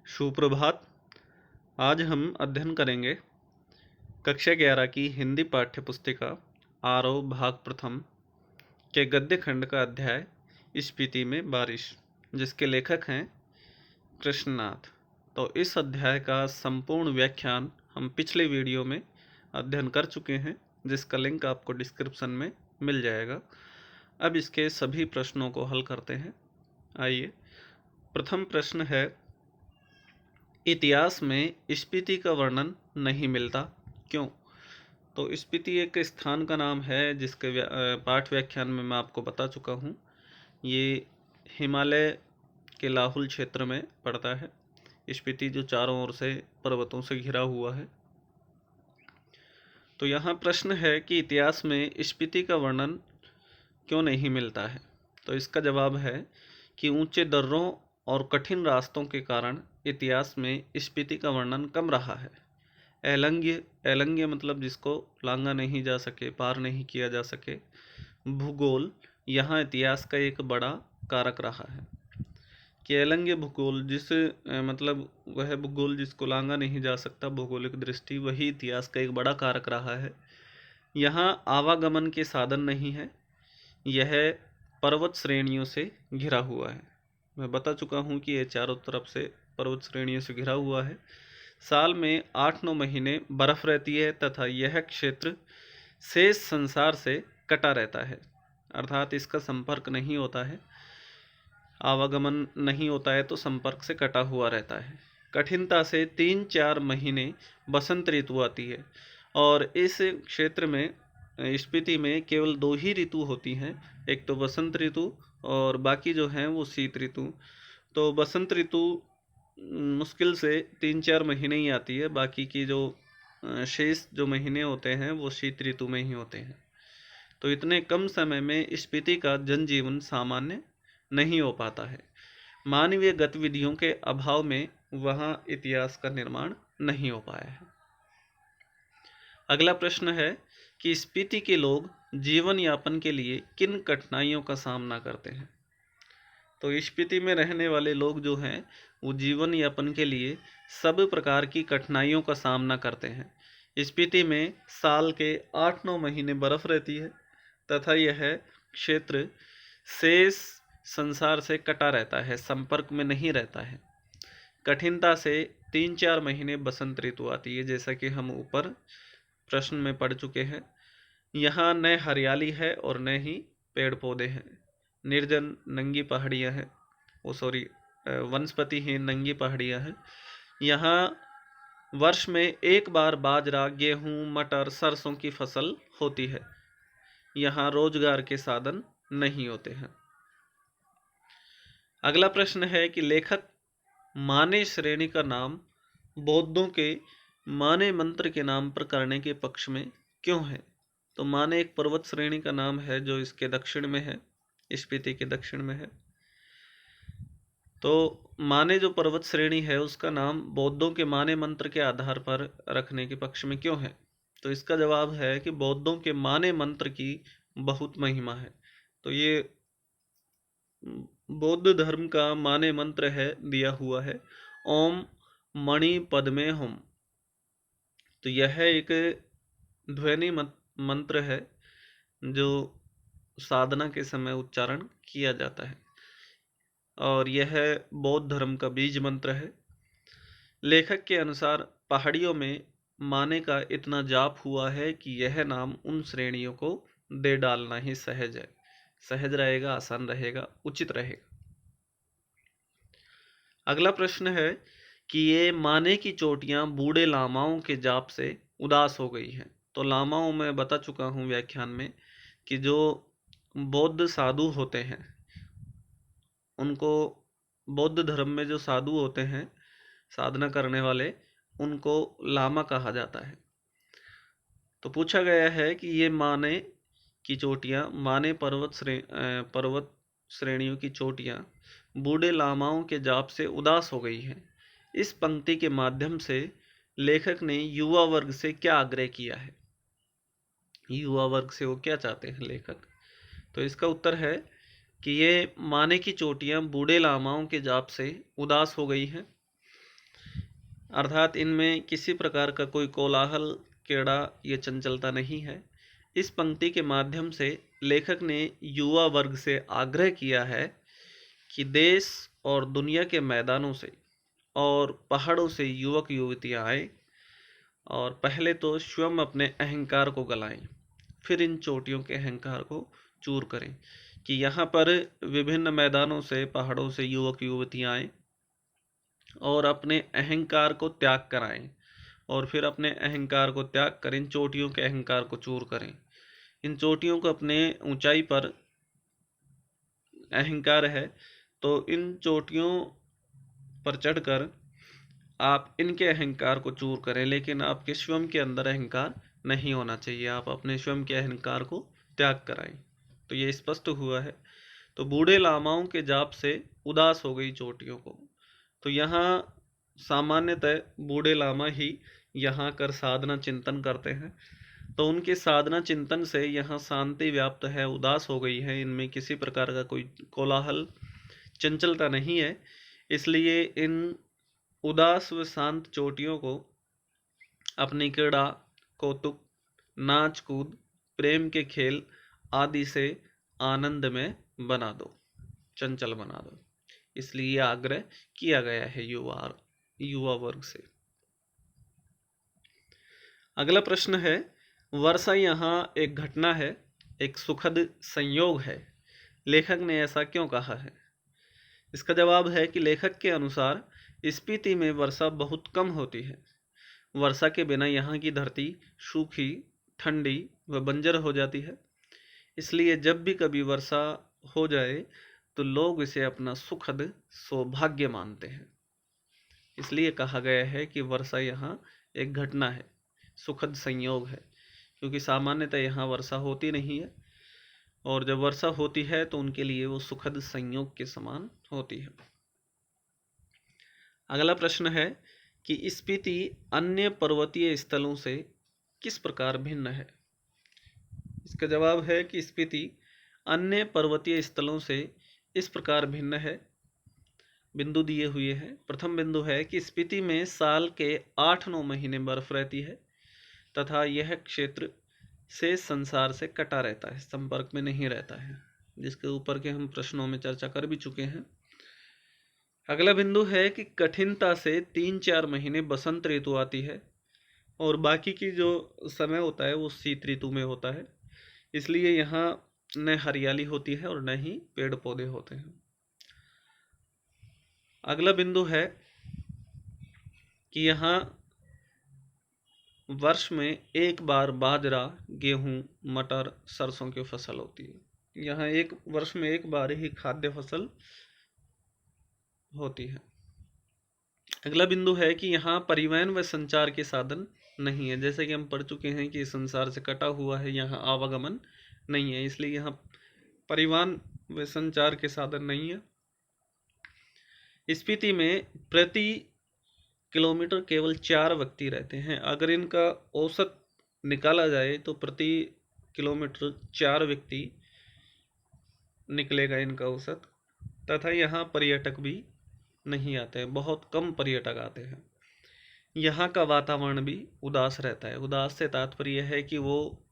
सुप्रभात। आज हम अध्ययन करेंगे कक्षा 11 की हिंदी पाठ्य पुस्तिका आरव भाग प्रथम के गद्य खंड का अध्याय स्पीति में बारिश, जिसके लेखक हैं कृष्णनाथ। तो इस अध्याय का संपूर्ण व्याख्यान हम पिछले वीडियो में अध्ययन कर चुके हैं, जिसका लिंक आपको डिस्क्रिप्शन में मिल जाएगा। अब इसके सभी प्रश्नों को हल करते हैं। आइए, प्रथम प्रश्न है, इतिहास में स्पीति का वर्णन नहीं मिलता, क्यों? तो स्पीति एक स्थान का नाम है जिसके पाठ व्याख्यान में मैं आपको बता चुका हूँ। ये हिमालय के लाहुल क्षेत्र में पड़ता है। स्पीति जो चारों ओर से पर्वतों से घिरा हुआ है। तो यहाँ प्रश्न है कि इतिहास में स्पीति का वर्णन क्यों नहीं मिलता है। तो इसका जवाब है कि ऊंचे दर्रों और कठिन रास्तों के कारण इतिहास में स्पीति का वर्णन कम रहा है। एलंग्य मतलब जिसको लांघा नहीं जा सके, पार नहीं किया जा सके। भूगोल यहाँ इतिहास का एक बड़ा कारक रहा है कि एलंग्य भूगोल मतलब वह भूगोल जिसको लांघा नहीं जा सकता, भौगोलिक दृष्टि, वही इतिहास का एक बड़ा कारक रहा है। यहाँ आवागमन के साधन नहीं है। यह पर्वत श्रेणियों से घिरा हुआ है। मैं बता चुका हूँ कि यह चारों तरफ से पर्वत श्रेणियों से घिरा हुआ है। साल में 8-9 महीने बर्फ रहती है तथा यह क्षेत्र शेष संसार से कटा रहता है, अर्थात इसका संपर्क नहीं होता है, आवागमन नहीं होता है, तो संपर्क से कटा हुआ रहता है। कठिनता से 3-4 महीने बसंत ऋतु आती है और इस क्षेत्र में स्पीति में केवल 2 ही ऋतु होती हैं, एक तो बसंत ऋतु और बाकी जो हैं वो शीत ऋतु। तो बसंत ऋतु मुश्किल से 3-4 महीने ही आती है, बाकी की जो शेष जो महीने होते हैं वो शीत ऋतु में ही होते हैं। तो इतने कम समय में स्पीति का जनजीवन सामान्य नहीं हो पाता है। मानवीय गतिविधियों के अभाव में वहाँ इतिहास का निर्माण नहीं हो पाया है। अगला प्रश्न है कि स्पीति के लोग जीवन यापन के लिए किन कठिनाइयों का सामना करते हैं। तो स्पीति में रहने वाले लोग जो हैं वो जीवन यापन के लिए सब प्रकार की कठिनाइयों का सामना करते हैं। स्पीति में साल के 8-9 महीने बर्फ रहती है तथा यह क्षेत्र शेष संसार से कटा रहता है, संपर्क में नहीं रहता है। कठिनता से 3-4 महीने बसंत ऋतु आती है, जैसा कि हम ऊपर प्रश्न में पढ़ चुके हैं। यहाँ न हरियाली है और न ही पेड़ पौधे हैं। निर्जन नंगी पहाड़ियाँ हैं, वनस्पतिहीन नंगी पहाड़ियाँ हैं। यहाँ वर्ष में एक बार बाजरा, गेहूँ, मटर, सरसों की फसल होती है। यहाँ रोजगार के साधन नहीं होते हैं। अगला प्रश्न है कि लेखक माने श्रेणी का नाम बौद्धों के माने मंत्र के नाम पर करने के पक्ष में क्यों है। तो माने एक पर्वत श्रेणी का नाम है जो इसके दक्षिण में है, स्पीति के दक्षिण में है। तो माने जो पर्वत श्रेणी है उसका नाम बौद्धों के माने मंत्र के आधार पर रखने के पक्ष में क्यों है। तो इसका जवाब है कि बौद्धों के माने मंत्र की बहुत महिमा है। तो ये बौद्ध धर्म का माने मंत्र है, दिया हुआ है, ओम मणि पद्मे हम। तो यह एक ध्वनि मंत्र है जो साधना के समय उच्चारण किया जाता है और यह बौद्ध धर्म का बीज मंत्र है। लेखक के अनुसार पहाड़ियों में माने का इतना जाप हुआ है कि यह नाम उन श्रेणियों को दे डालना ही सहज है, सहज रहेगा, आसान रहेगा, उचित रहेगा। अगला प्रश्न है कि ये माने की चोटियां बूढ़े लामाओं के जाप से उदास हो गई हैं। तो लामाओं में बता चुका हूँ व्याख्यान में कि जो बौद्ध साधु होते हैं, उनको बौद्ध धर्म में जो साधु होते हैं, साधना करने वाले, उनको लामा कहा जाता है। तो पूछा गया है कि ये माने की चोटियां, माने पर्वत श्रेणियों की चोटियां बूढ़े लामाओं के जाप से उदास हो गई हैं। इस पंक्ति के माध्यम से लेखक ने युवा वर्ग से क्या आग्रह किया है। युवा वर्ग से वो क्या चाहते हैं लेखक। तो इसका उत्तर है कि ये माने की चोटियां बूढ़े लामाओं के जाप से उदास हो गई हैं। अर्थात इनमें किसी प्रकार का कोई कोलाहल, कीड़ा या चंचलता नहीं है। इस पंक्ति के माध्यम से लेखक ने युवा वर्ग से आग्रह किया है कि देश और दुनिया के मैदानों से और पहाड़ों से युवक युवतियां आए और पहले तो स्वयं अपने अहंकार को गलाएं, फिर इन चोटियों के अहंकार को चूर करें। कि यहाँ पर विभिन्न मैदानों से, पहाड़ों से युवक युवतियां आए और अपने अहंकार को त्याग कराएं और फिर अपने अहंकार को त्याग कर इन चोटियों के अहंकार को चूर करें। इन चोटियों को अपने ऊंचाई पर अहंकार है तो इन चोटियों पर चढ़कर आप इनके अहंकार को चूर करें, लेकिन आपके स्वयं के अंदर अहंकार नहीं होना चाहिए। आप अपने स्वयं के अहंकार को त्याग कराएं। तो ये स्पष्ट हुआ है। तो बूढ़े लामाओं के जाप से उदास हो गई चोटियों को। तो यहाँ सामान्यतः बूढ़े लामा ही यहाँ कर साधना चिंतन करते हैं। तो उनके साधना चिंतन से यहाँ शांति व्याप्त है, उदास हो गई है, इनमें किसी प्रकार का कोई कोलाहल, चंचलता नहीं है। इसलिए इन उदास व शांत चोटियों को अपनी क्रीड़ा, कौतुक, नाच कूद, प्रेम के खेल आदि से आनंद में बना दो, चंचल बना दो। इसलिए आग्रह किया गया है युवा वर्ग से। अगला प्रश्न है, वर्षा यहाँ एक घटना है, एक सुखद संयोग है, लेखक ने ऐसा क्यों कहा है? इसका जवाब है कि लेखक के अनुसार स्पीति में वर्षा बहुत कम होती है। वर्षा के बिना यहाँ की धरती सूखी, ठंडी व बंजर हो जाती है। इसलिए जब भी कभी वर्षा हो जाए तो लोग इसे अपना सुखद सौभाग्य मानते हैं। इसलिए कहा गया है कि वर्षा यहाँ एक घटना है, सुखद संयोग है, क्योंकि सामान्यतः यहाँ वर्षा होती नहीं है और जब वर्षा होती है तो उनके लिए वो सुखद संयोग के समान होती है। अगला प्रश्न है कि स्पीति अन्य पर्वतीय स्थलों से किस प्रकार भिन्न है? इसका जवाब है कि स्पीति अन्य पर्वतीय स्थलों से इस प्रकार भिन्न है। बिंदु दिए हुए हैं। प्रथम बिंदु है कि स्पीति में साल के 8-9 महीने बर्फ रहती है तथा यह क्षेत्र से संसार से कटा रहता है, संपर्क में नहीं रहता है, जिसके ऊपर के हम प्रश्नों में चर्चा कर भी चुके हैं। अगला बिंदु है कि कठिनता से 3-4 महीने बसंत ऋतु आती है और बाकी की जो समय होता है वो शीत ऋतु में होता है। इसलिए यहाँ न हरियाली होती है और न ही पेड़ पौधे होते हैं। अगला बिंदु है कि यहाँ वर्ष में एक बार बाजरा, गेहूं, मटर, सरसों की फसल होती है। यहाँ एक वर्ष में एक बार ही खाद्य फसल होती है। अगला बिंदु है कि यहाँ परिवहन व संचार के साधन नहीं है। जैसे कि हम पढ़ चुके हैं कि संसार से कटा हुआ है, यहाँ आवागमन नहीं है, इसलिए यहाँ परिवहन व संचार के साधन नहीं है। स्पीति में प्रति किलोमीटर केवल 4 व्यक्ति रहते हैं। अगर इनका औसत निकाला जाए तो प्रति किलोमीटर 4 व्यक्ति निकलेगा इनका औसत। तथा यहाँ पर्यटक भी नहीं आते हैं, बहुत कम पर्यटक आते हैं। यहाँ का वातावरण भी उदास रहता है। उदास से तात्पर्य है कि वो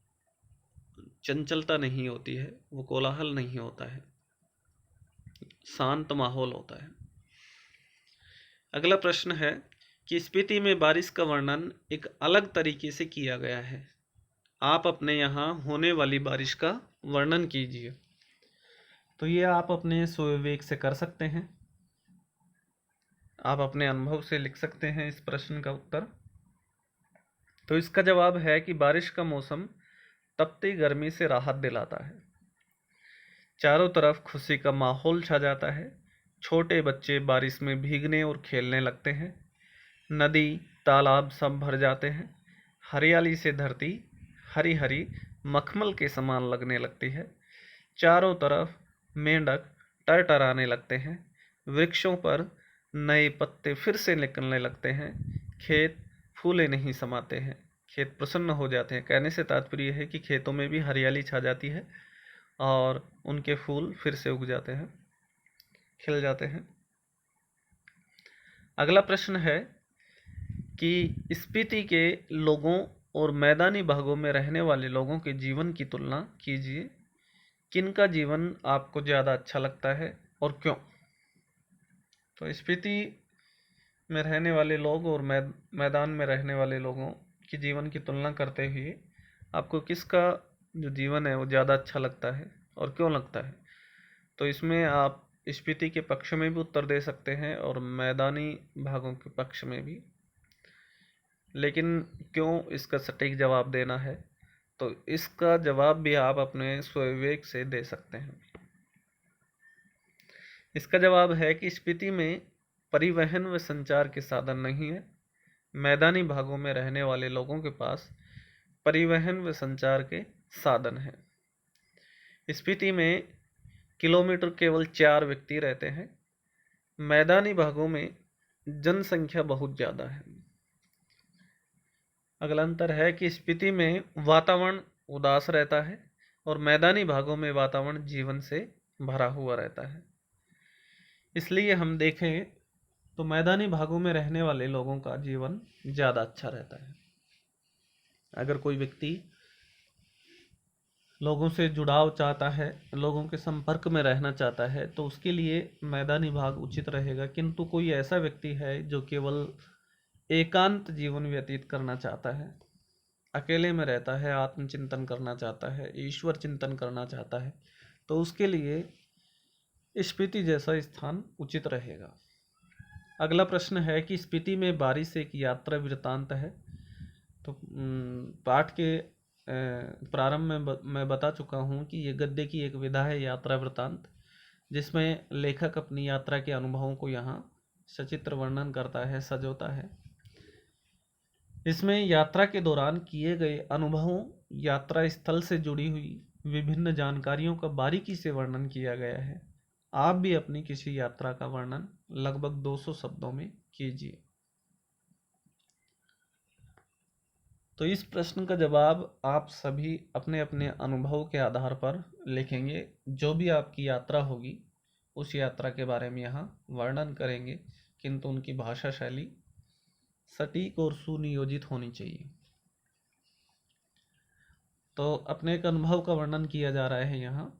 चंचलता नहीं होती है, वो कोलाहल नहीं होता है, शांत माहौल होता है। अगला प्रश्न है कि स्पीति में बारिश का वर्णन एक अलग तरीके से किया गया है। आप अपने यहाँ होने वाली बारिश का वर्णन कीजिए। तो ये आप अपने स्वविवेक से कर सकते हैं, आप अपने अनुभव से लिख सकते हैं इस प्रश्न का उत्तर। तो इसका जवाब है कि बारिश का मौसम तपती गर्मी से राहत दिलाता है, चारों तरफ खुशी का माहौल छा जाता है, छोटे बच्चे बारिश में भीगने और खेलने लगते हैं, नदी तालाब सब भर जाते हैं, हरियाली से धरती हरी हरी मखमल के समान लगने लगती है, चारों तरफ मेंढक टरटराने लगते हैं, वृक्षों पर नए पत्ते फिर से निकलने लगते हैं, खेत फूले नहीं समाते हैं, खेत प्रसन्न हो जाते हैं। कहने से तात्पर्य है कि खेतों में भी हरियाली छा जाती है और उनके फूल फिर से उग जाते हैं, खिल जाते हैं। अगला प्रश्न है कि स्पीति के लोगों और मैदानी भागों में रहने वाले लोगों के जीवन की तुलना कीजिए। किनका जीवन आपको ज़्यादा अच्छा लगता है और क्यों? तो स्पीति में रहने वाले लोग और मैदान में रहने वाले लोगों की जीवन की तुलना करते हुए आपको किसका जो जीवन है वो ज़्यादा अच्छा लगता है और क्यों लगता है? तो इसमें आप स्पीति के पक्ष में भी उत्तर दे सकते हैं और मैदानी भागों के पक्ष में भी। लेकिन क्यों इसका सटीक जवाब देना है, तो इसका जवाब भी आप अपने स्वविवेक से दे सकते हैं। इसका जवाब है कि स्पीति में परिवहन व संचार के साधन नहीं है। मैदानी भागों में रहने वाले लोगों के पास परिवहन व संचार के साधन हैं। स्पीति में किलोमीटर केवल 4 व्यक्ति रहते हैं। मैदानी भागों में जनसंख्या बहुत ज़्यादा है। अगला अंतर है कि स्पीति में वातावरण उदास रहता है और मैदानी भागों में वातावरण जीवन से भरा हुआ रहता है। इसलिए हम देखें तो मैदानी भागों में रहने वाले लोगों का जीवन ज़्यादा अच्छा रहता है। अगर कोई व्यक्ति लोगों से जुड़ाव चाहता है, लोगों के संपर्क में रहना चाहता है, तो उसके लिए मैदानी भाग उचित रहेगा। किंतु कोई ऐसा व्यक्ति है जो केवल एकांत जीवन व्यतीत करना चाहता है, अकेले में रहता है, आत्मचिंतन करना चाहता है, ईश्वर चिंतन करना चाहता है, तो उसके लिए स्पीति जैसा स्थान उचित रहेगा। अगला प्रश्न है कि स्पीति में बारिश एक यात्रा वृत्तांत है। तो पाठ के प्रारंभ में मैं बता चुका हूँ कि ये गद्य की एक विधा है, यात्रा वृत्तांत, जिसमें लेखक अपनी यात्रा के अनुभवों को यहाँ सचित्र वर्णन करता है, सजोता है। इसमें यात्रा के दौरान किए गए अनुभवों, यात्रा स्थल से जुड़ी हुई विभिन्न जानकारियों का बारीकी से वर्णन किया गया है। आप भी अपनी किसी यात्रा का वर्णन लगभग 200 शब्दों में कीजिए। तो इस प्रश्न का जवाब आप सभी अपने अपने अनुभव के आधार पर लिखेंगे। जो भी आपकी यात्रा होगी उस यात्रा के बारे में यहाँ वर्णन करेंगे, किंतु उनकी भाषा शैली सटीक और सुनियोजित होनी चाहिए। तो अपने एक अनुभव का वर्णन किया जा रहा है यहाँ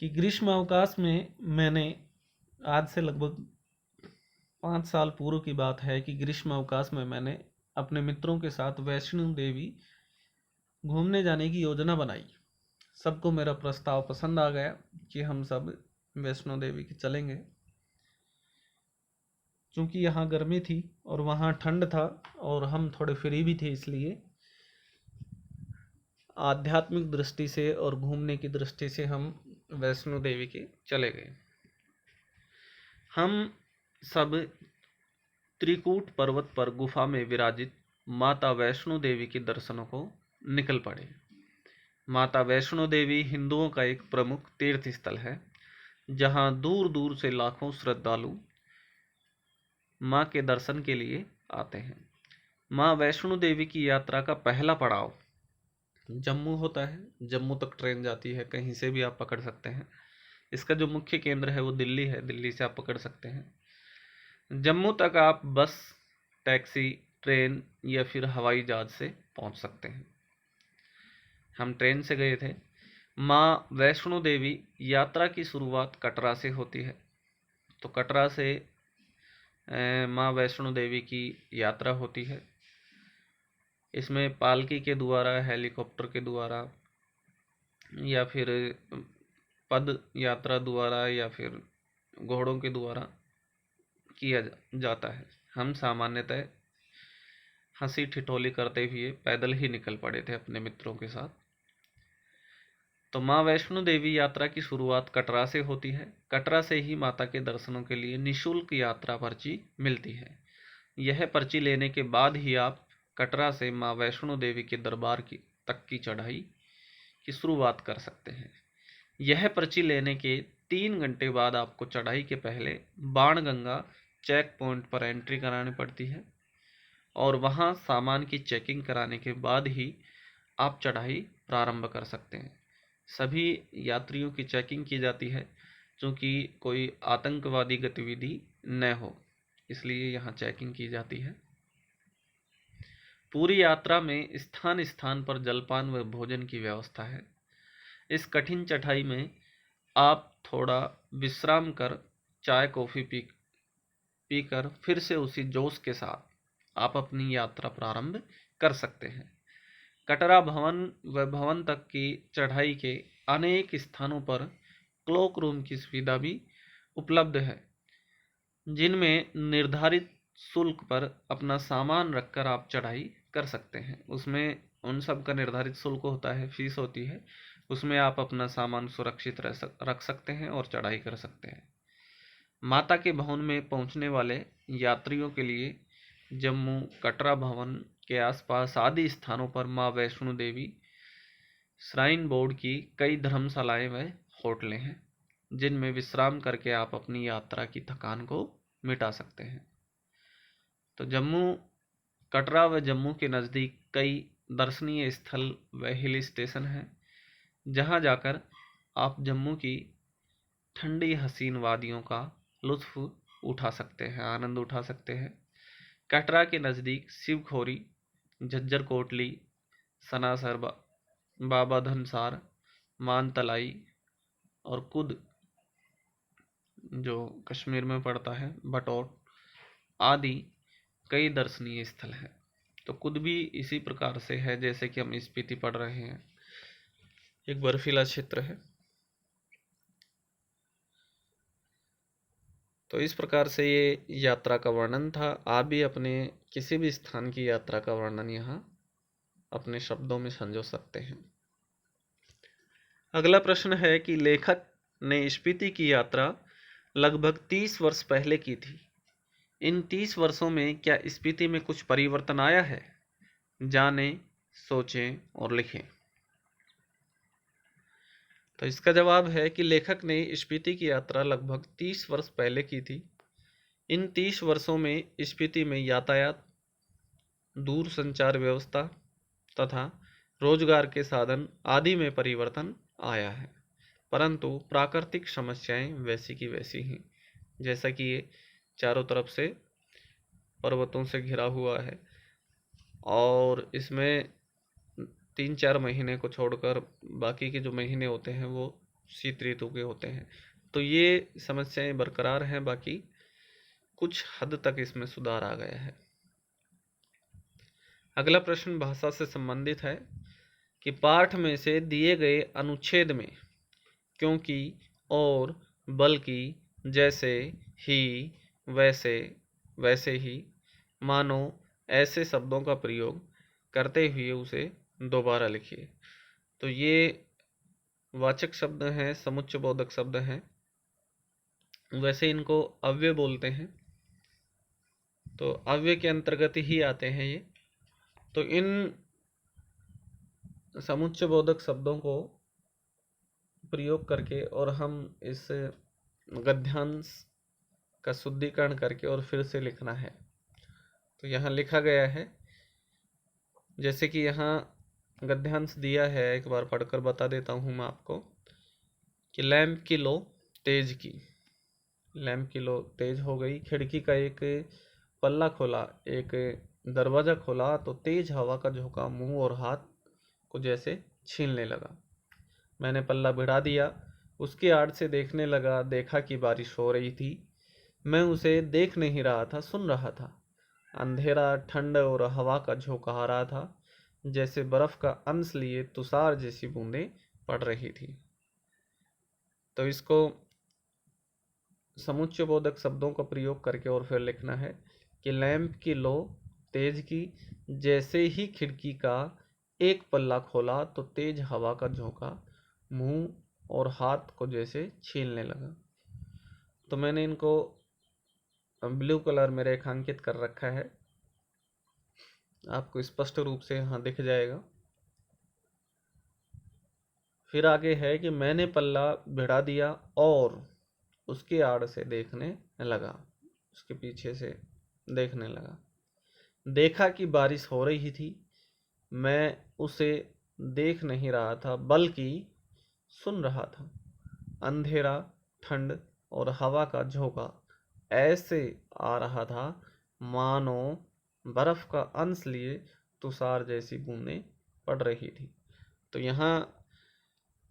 कि ग्रीष्म अवकाश में मैंने, आज से लगभग 5 साल पूर्व की बात है, कि ग्रीष्म अवकाश में मैंने अपने मित्रों के साथ वैष्णो देवी घूमने जाने की योजना बनाई। सबको मेरा प्रस्ताव पसंद आ गया कि हम सब वैष्णो देवी की चलेंगे। चूँकि यहाँ गर्मी थी और वहाँ ठंड था और हम थोड़े फ्री भी थे, इसलिए आध्यात्मिक दृष्टि से और घूमने की दृष्टि से हम वैष्णो देवी के चले गए। हम सब त्रिकूट पर्वत पर गुफा में विराजित माता वैष्णो देवी के दर्शनों को निकल पड़े। माता वैष्णो देवी हिंदुओं का एक प्रमुख तीर्थ स्थल है, जहां दूर दूर से लाखों श्रद्धालु मां के दर्शन के लिए आते हैं। मां वैष्णो देवी की यात्रा का पहला पड़ाव जम्मू होता है। जम्मू तक ट्रेन जाती है, कहीं से भी आप पकड़ सकते हैं। इसका जो मुख्य केंद्र है वो दिल्ली है, दिल्ली से आप पकड़ सकते हैं। जम्मू तक आप बस, टैक्सी, ट्रेन या फिर हवाई जहाज से पहुंच सकते हैं। हम ट्रेन से गए थे। माँ वैष्णो देवी यात्रा की शुरुआत कटरा से होती है। तो कटरा से माँ वैष्णो देवी की यात्रा होती है। इसमें पालकी के द्वारा, हेलीकॉप्टर के द्वारा या फिर पद यात्रा द्वारा या फिर घोड़ों के द्वारा किया जाता है। हम सामान्यतः हंसी ठिठोली करते हुए पैदल ही निकल पड़े थे अपने मित्रों के साथ। तो माँ वैष्णो देवी यात्रा की शुरुआत कटरा से होती है। कटरा से ही माता के दर्शनों के लिए निःशुल्क यात्रा पर्ची मिलती है। यह पर्ची लेने के बाद ही आप कटरा से माँ वैष्णो देवी के दरबार तक की चढ़ाई की शुरुआत कर सकते हैं। यह पर्ची लेने के 3 घंटे बाद आपको चढ़ाई के पहले बाणगंगा चेक पॉइंट पर एंट्री करानी पड़ती है और वहाँ सामान की चेकिंग कराने के बाद ही आप चढ़ाई प्रारंभ कर सकते हैं। सभी यात्रियों की चेकिंग की जाती है, क्योंकि कोई आतंकवादी गतिविधि न हो, इसलिए यहाँ चेकिंग की जाती है। पूरी यात्रा में स्थान स्थान पर जलपान व भोजन की व्यवस्था है। इस कठिन चढ़ाई में आप थोड़ा विश्राम कर चाय कॉफ़ी पीकर फिर से उसी जोश के साथ आप अपनी यात्रा प्रारंभ कर सकते हैं। कटरा भवन व भवन तक की चढ़ाई के अनेक स्थानों पर क्लोक रूम की सुविधा भी उपलब्ध है, जिनमें निर्धारित शुल्क पर अपना सामान रखकर आप चढ़ाई कर सकते हैं। उसमें उन सब का निर्धारित शुल्क होता है, फीस होती है, उसमें आप अपना सामान सुरक्षित रख सकते हैं और चढ़ाई कर सकते हैं। माता के भवन में पहुंचने वाले यात्रियों के लिए जम्मू कटरा भवन के आसपास आदि स्थानों पर माँ वैष्णो देवी श्राइन बोर्ड की कई धर्मशालाएं व होटलें हैं, जिनमें विश्राम करके आप अपनी यात्रा की थकान को मिटा सकते हैं। तो कटरा व जम्मू के नज़दीक कई दर्शनीय स्थल व हिल स्टेशन हैं, जहां जाकर आप जम्मू की ठंडी हसीन वादियों का लुत्फ उठा सकते हैं, आनंद उठा सकते हैं। कटरा के नज़दीक शिवखोरी, झज्जर कोटली, सनासर, बाबा धनसार, मानतलाई और कुद जो कश्मीर में पड़ता है, बटौर आदि कई दर्शनीय स्थल हैं। तो कुद भी इसी प्रकार से है जैसे कि हम स्पीति पढ़ रहे हैं, एक बर्फीला क्षेत्र है। तो इस प्रकार से ये यात्रा का वर्णन था। आप भी अपने किसी भी स्थान की यात्रा का वर्णन यहाँ अपने शब्दों में संजो सकते हैं। अगला प्रश्न है कि लेखक ने स्पीति की यात्रा लगभग 30 वर्ष पहले की थी। इन 30 वर्षों में क्या स्पीति में कुछ परिवर्तन आया है? जानें, सोचें और लिखें। तो इसका जवाब है कि लेखक ने स्पीति की यात्रा लगभग 30 वर्ष पहले की थी। इन 30 वर्षों में स्पीति में यातायात, दूर संचार व्यवस्था तथा रोजगार के साधन आदि में परिवर्तन आया है, परंतु प्राकृतिक समस्याएं वैसी की वैसी ही। जैसा कि ये चारों तरफ से पर्वतों से घिरा हुआ है और इसमें 3-4 महीने को छोड़कर बाकी के जो महीने होते हैं वो शीत ऋतु के होते हैं। तो ये समस्याएं बरकरार हैं, बाकी कुछ हद तक इसमें सुधार आ गया है। अगला प्रश्न भाषा से संबंधित है कि पाठ में से दिए गए अनुच्छेद में क्योंकि, और, बल्कि, जैसे, ही, वैसे, वैसे ही, मानो ऐसे शब्दों का प्रयोग करते हुए उसे दोबारा लिखिए। तो ये वाचक शब्द हैं, समुच्चयबोधक शब्द हैं, वैसे इनको अव्यय बोलते हैं, तो अव्यय के अंतर्गत ही आते हैं ये। तो इन समुच्चयबोधक शब्दों को प्रयोग करके और हम इस गद्यांश का शुद्धिकरण करके और फिर से लिखना है। तो यहाँ लिखा गया है, जैसे कि यहाँ गद्यांश दिया है, एक बार पढ़कर बता देता हूँ मैं आपको कि लैंप की लो तेज की, लैंप की लो तेज हो गई। खिड़की का एक पल्ला खोला, एक दरवाज़ा खोला तो तेज हवा का झोंका मुंह और हाथ को जैसे छीनने लगा। मैंने पल्ला भिड़ा दिया, उसकी आड़ से देखने लगा, देखा कि बारिश हो रही थी। मैं उसे देख नहीं रहा था, सुन रहा था। अंधेरा, ठंड और हवा का झोंका आ रहा था, जैसे बर्फ का अंश लिए तुषार जैसी बूंदें पड़ रही थी। तो इसको समुच्चयबोधक शब्दों का प्रयोग करके और फिर लिखना है कि लैंप की लो तेज की, जैसे ही खिड़की का एक पल्ला खोला तो तेज हवा का झोंका मुंह और हाथ को जैसे छीलने लगा। तो मैंने इनको ब्लू कलर में रेखांकित कर रखा है, आपको स्पष्ट रूप से यहाँ दिख जाएगा। फिर आगे है कि मैंने पल्ला भिड़ा दिया और उसके आड़ से देखने लगा, उसके पीछे से देखने लगा। देखा कि बारिश हो रही थी। मैं उसे देख नहीं रहा था बल्कि सुन रहा था। अंधेरा, ठंड और हवा का झोंका ऐसे आ रहा था मानो बर्फ का अंश लिए तुषार जैसी बूंदें पड़ रही थी। तो यहाँ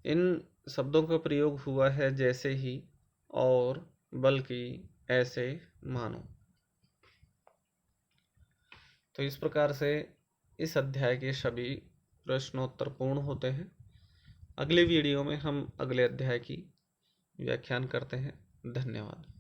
इन शब्दों का प्रयोग हुआ है जैसे ही और बल्कि, ऐसे, मानो। तो इस प्रकार से इस अध्याय के सभी प्रश्नोत्तर पूर्ण होते हैं। अगले वीडियो में हम अगले अध्याय की व्याख्यान करते हैं। धन्यवाद।